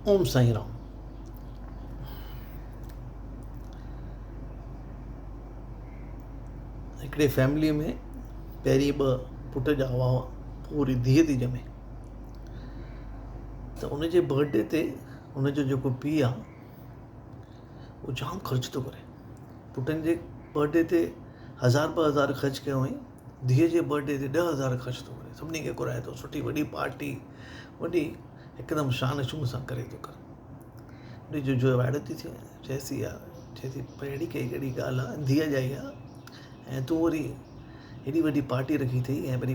ओम साईं राम। हिकिड़े फैमिलीअ में पहिरीं 2 पुट ॼा हुआ, पूरी धीअ थी ॼमे। त उनजे बर्थडे ते उनजो जेको पीउ आहे उहो जाम ख़र्च थो करे। पुटनि जे बर्थडे ते 1000-2000 ख़र्च कयो हुअईं, धीअ जे बर्थडे ते 10,000 ख़र्च थो करे। सभिनी खे घुराए थो, सुठी वॾी पार्टी, वॾी हिकदमि शान शून सां करे थो करे। उनजो जो वाइड़ो थी थिए, चएसि चएसि पर अहिड़ी कहिड़ी ॻाल्हि आहे, धीअ ॼाई आहे ऐं तूं वरी हेॾी वॾी पार्टी रखी अथई ऐं वरी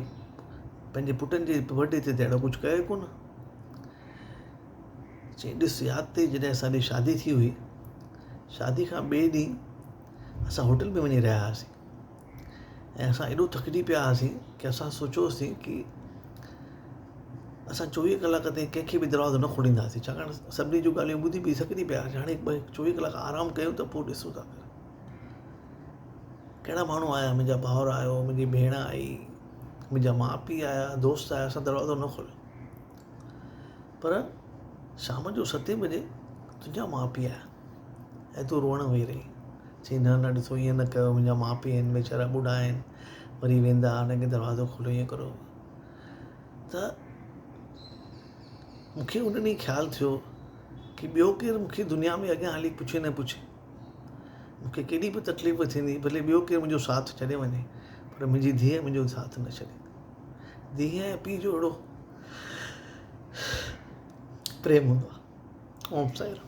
पंहिंजे पुटनि जे बर्थडे ते अहिड़ो कुझु कयो कोन। चई ॾिस, यादि अथई जॾहिं असांजी शादी थी हुई, शादी खां ॿिए ॾींहुं असां होटल में वञी रहिया हुआसीं ऐं असां एॾो थकिजी पिया हुआसीं कि असां सोचियोसीं कि असां 24 कलाक ताईं कंहिंखे बि दरवाज़ो न खोलींदासीं, छाकाणि सभिनी जूं ॻाल्हियूं ॿुधी बि थकिजी पिया हुआसीं। हाणे 24 कलाक आराम कयूं त पोइ ॾिसूं था कहिड़ा माण्हू आया। मुंहिंजा भाउर आयो, मुंहिंजी भेण आई, मुंहिंजा माउ पीउ आया, दोस्त आया। असां दरवाज़ो न खोलियो, पर शाम जो 7 बजे तुंहिंजा माउ पीउ आया ऐं तूं रोअण वेही रही। चई न न, ॾिसो ईअं न कयो, मुंहिंजा माउ पीउ आहिनि, वीचारा ॿुढा आहिनि, वरी वेंदा, हुनखे दरवाज़ो खोलियो, ईअं करो। त मूंखे उन ॾींहुं ख़्यालु थियो कि ॿियो केरु मूंखे दुनिया में अॻियां हली पुछे न पुछे, मूंखे केॾी बि तकलीफ़ थींदी, भले ॿियो केरु मुंहिंजो साथ छॾे वञे, पर मुंहिंजी धीअ मुंहिंजो साथ न छॾे। धीअ ऐं पीउ जो अहिड़ो प्रेम हूंदो आहे। ओम साईं राम।